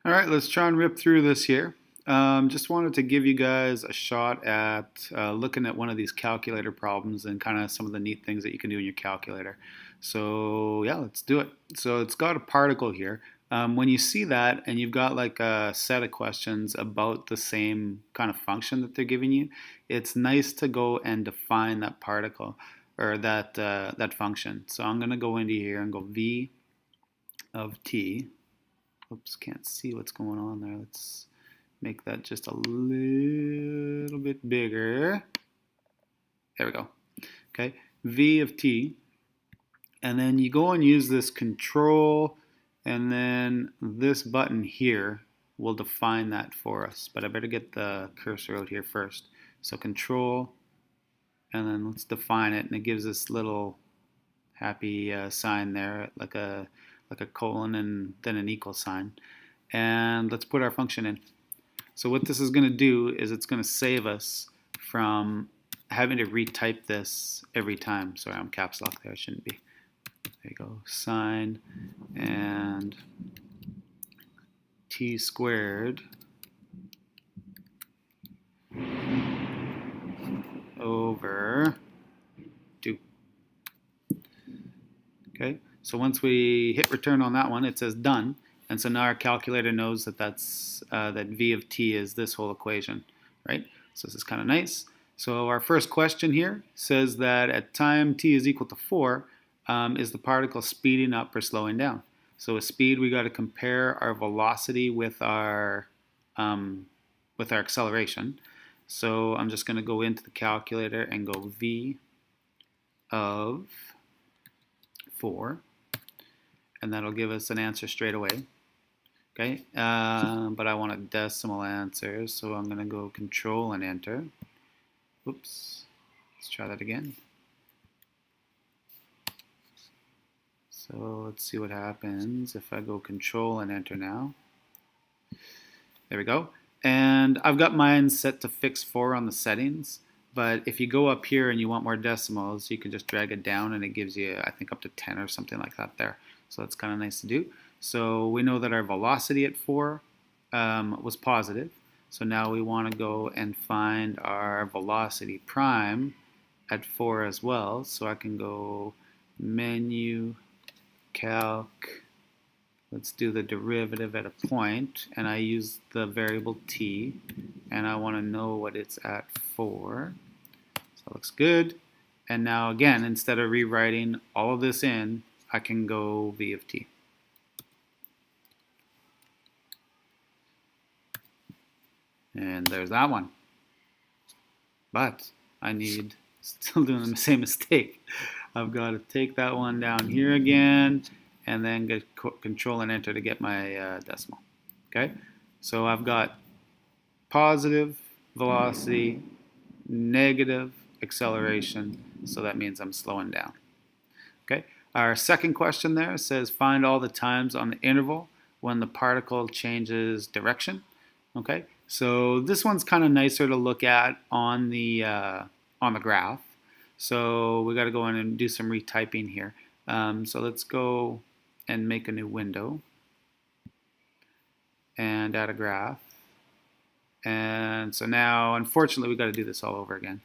All right, let's try and rip through this here. Just wanted to give you guys a shot at looking at one of these calculator problems and kind of some of the neat things that you can do in your calculator. So yeah, let's do it. So it's got a particle here. When you see that and you've got like a set of questions about the same kind of function that they're giving you, it's nice to go and define that particle or that function. So I'm going to go into here and go v of t. Oops, can't see what's going on there. Let's make that just a little bit bigger. There we go. Okay, v of t. And then you go and use this control, and then this button here will define that for us. But I better get the cursor out here first. So control, and then let's define it, and it gives this little happy sign there, like a colon and then an equal sign. And let's put our function in. So what this is going to do is it's going to save us from having to retype this every time. Sorry, I'm caps lock there. I shouldn't be. There you go. Sine and t squared over 2. Okay. So once we hit return on that one, it says done. And so now our calculator knows that that v of t is this whole equation, right? So this is kind of nice. So our first question here says that at time t is equal to 4, is the particle speeding up or slowing down? So with speed, we got to compare our velocity with our acceleration. So I'm just going to go into the calculator and go v of 4, and that'll give us an answer straight away. Okay, but I want a decimal answer, so I'm going to go control and enter. Oops, let's try that again. So let's see what happens if I go control and enter now. There we go. And I've got mine set to fix 4 on the settings, but if you go up here and you want more decimals, you can just drag it down and it gives you, I think, up to 10 or something like that there. So that's kind of nice to do. So we know that our velocity at 4 was positive. So now we want to go and find our velocity prime at 4 as well. So I can go menu, calc, let's do the derivative at a point, and I use the variable t, and I want to know what it's at 4. So that looks good. And now again, instead of rewriting all of this in, I can go v of t. And there's that one. But I need, still doing the same mistake. I've got to take that one down here again and then get control and enter to get my decimal. Okay, so I've got positive velocity, negative acceleration, so that means I'm slowing down. Okay, our second question there says find all the times on the interval when the particle changes direction. Okay, so this one's kind of nicer to look at on the graph. So we got to go in and do some retyping here. So let's go and make a new window and add a graph. And so now, unfortunately, we got to do this all over again.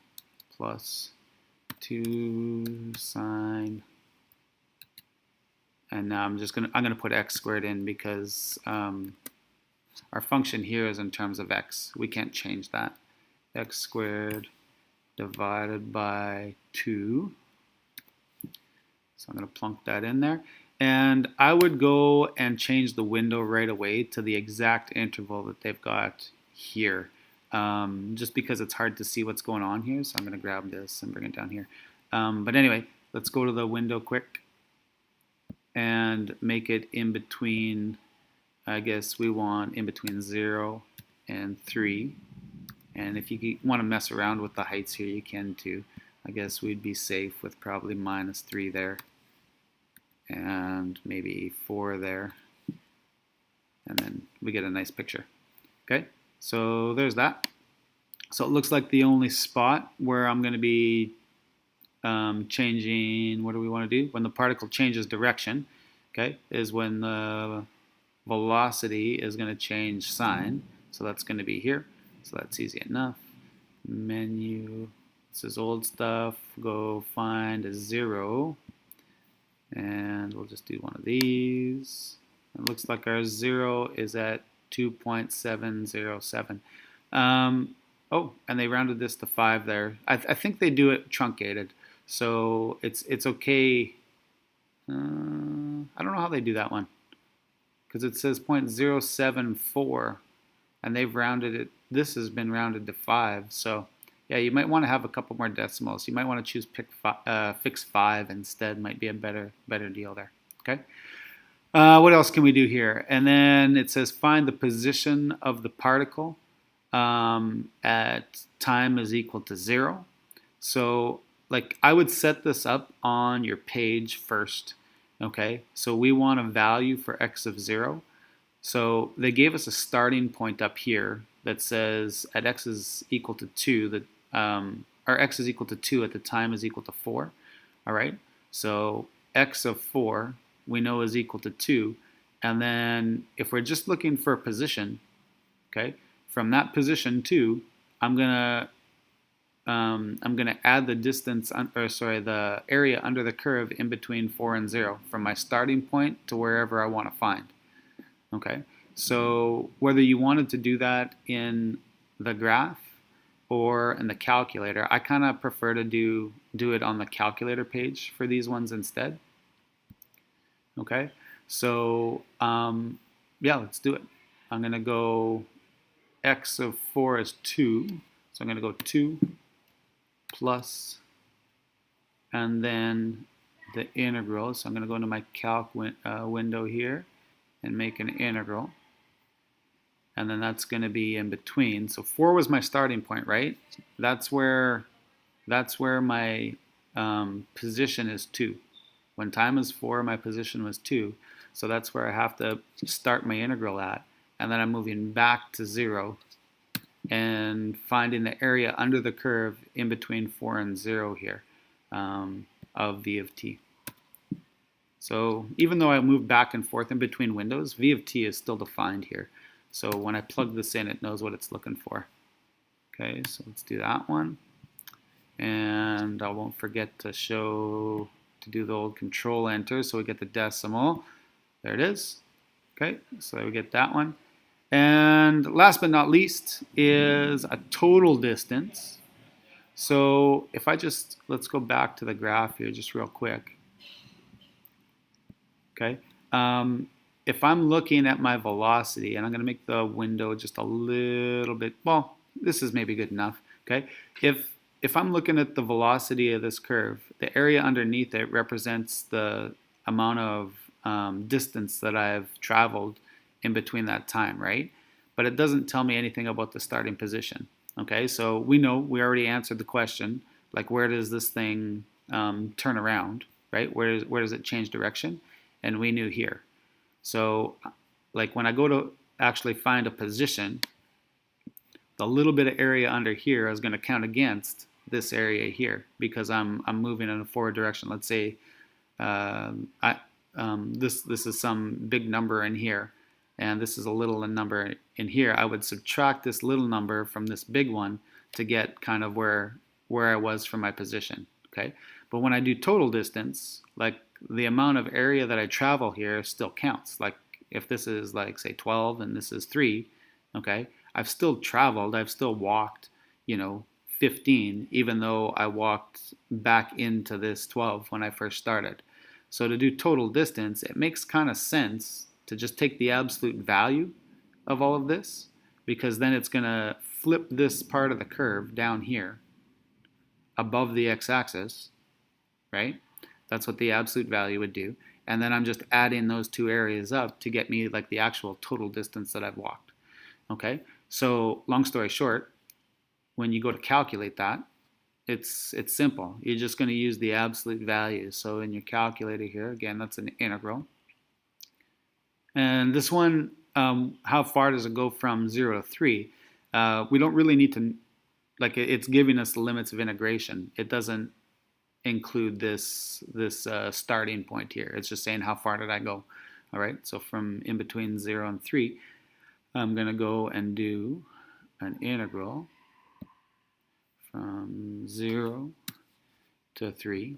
Plus 2 sine, and now I'm gonna put x squared in because our function here is in terms of x. We can't change that. X squared divided by 2. So I'm going to plunk that in there. And I would go and change the window right away to the exact interval that they've got here. Just because it's hard to see what's going on here. So I'm going to grab this and bring it down here. But anyway, let's go to the window quick and make it in between. I guess we want in between 0 and 3. And if you want to mess around with the heights here, you can too. I guess we'd be safe with probably -3 there. And maybe 4 there. And then we get a nice picture. Okay, so there's that. So it looks like the only spot where I'm going to be changing, what do we want to do? When the particle changes direction, okay, is when the velocity is going to change sign. So that's going to be here. So that's easy enough. Menu, this is old stuff. Go find a 0. And we'll just do one of these. It looks like our 0 is at 2.707. Oh, and they rounded this to 5 there. I think they do it truncated. So it's okay. I don't know how they do that one, because it says 0.074 and they've rounded it. This has been rounded to 5. So yeah, you might want to have a couple more decimals. You might want to choose fix 5 instead. Might be a better deal there. Okay. What else can we do here? And then it says find the position of the particle at time is equal to 0. So like I would set this up on your page first. Okay, so we want a value for x of 0. So they gave us a starting point up here that says at x is equal to 2, that our x is equal to 2 at the time is equal to 4. All right, so x of 4 we know is equal to 2. And then if we're just looking for a position, okay, from that position 2, I'm gonna add the distance, the area under the curve in between 4 and 0 from my starting point to wherever I want to find. Okay, so whether you wanted to do that in the graph or in the calculator, I kind of prefer to do it on the calculator page for these ones instead. Okay, so yeah, let's do it. I'm going to go x of 4 is 2, so I'm going to go 2 plus, and then the integral. So I'm going to go into my calc window here and make an integral. And then that's going to be in between. So 4 was my starting point, right? That's where my position is 2. When time is 4, my position was 2. So that's where I have to start my integral at. And then I'm moving back to 0 and finding the area under the curve in between 4 and 0 here of v of t. So even though I move back and forth in between windows, v of t is still defined here. So when I plug this in, it knows what it's looking for. Okay, so let's do that one. And I won't forget to do the old control enter so we get the decimal. There it is. Okay, so we get that one. And last but not least is a total distance. So if I let's go back to the graph here just real quick. Okay, if I'm looking at my velocity, and I'm going to make the window just a little bit, well, this is maybe good enough. Okay, if I'm looking at the velocity of this curve, the area underneath it represents the amount of distance that I've traveled in between that time, right? But it doesn't tell me anything about the starting position. Okay, so we already answered the question, like where does this thing turn around, right? Where does it change direction? And we knew here. So like when I go to actually find a position, the little bit of area under here is going to count against this area here because I'm moving in a forward direction. Let's say this is some big number in here, and this is a little number in here. I would subtract this little number from this big one to get kind of where I was from my position. Okay, but when I do total distance, like the amount of area that I travel here still counts. Like if this is like say 12 and this is 3, okay, I've still traveled, I've still walked, 15, even though I walked back into this 12 when I first started. So to do total distance, it makes kind of sense to just take the absolute value of all of this, because then it's going to flip this part of the curve down here above the x-axis, right? That's what the absolute value would do. And then I'm just adding those two areas up to get me like the actual total distance that I've walked. Okay, so long story short, when you go to calculate that, it's simple. You're just going to use the absolute value. So in your calculator here, again, that's an integral. And this one, how far does it go from 0 to 3? We don't really need to, like it's giving us the limits of integration. It doesn't include this starting point here. It's just saying how far did I go. All right, so from in between 0 and 3, I'm going to go and do an integral from 0 to 3.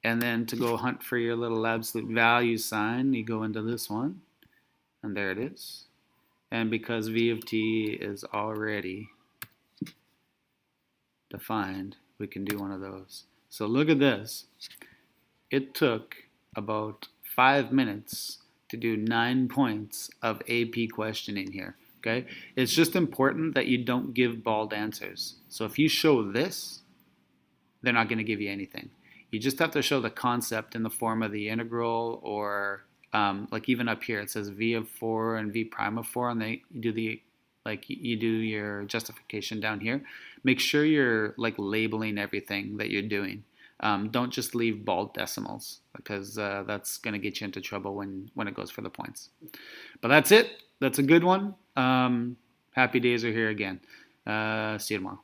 And then to go hunt for your little absolute value sign, you go into this one, and there it is. And because v of t is already defined, we can do one of those. So look at this. It took about 5 minutes to do 9 points of AP questioning here. Okay? It's just important that you don't give bald answers. So if you show this, they're not going to give you anything. You just have to show the concept in the form of the integral, or like even up here it says v of 4 and v prime of 4, and they do the you do your justification down here. Make sure you're like labeling everything that you're doing. Don't just leave bald decimals, because that's going to get you into trouble when it goes for the points. But that's it. That's a good one. Happy days are here again. See you tomorrow.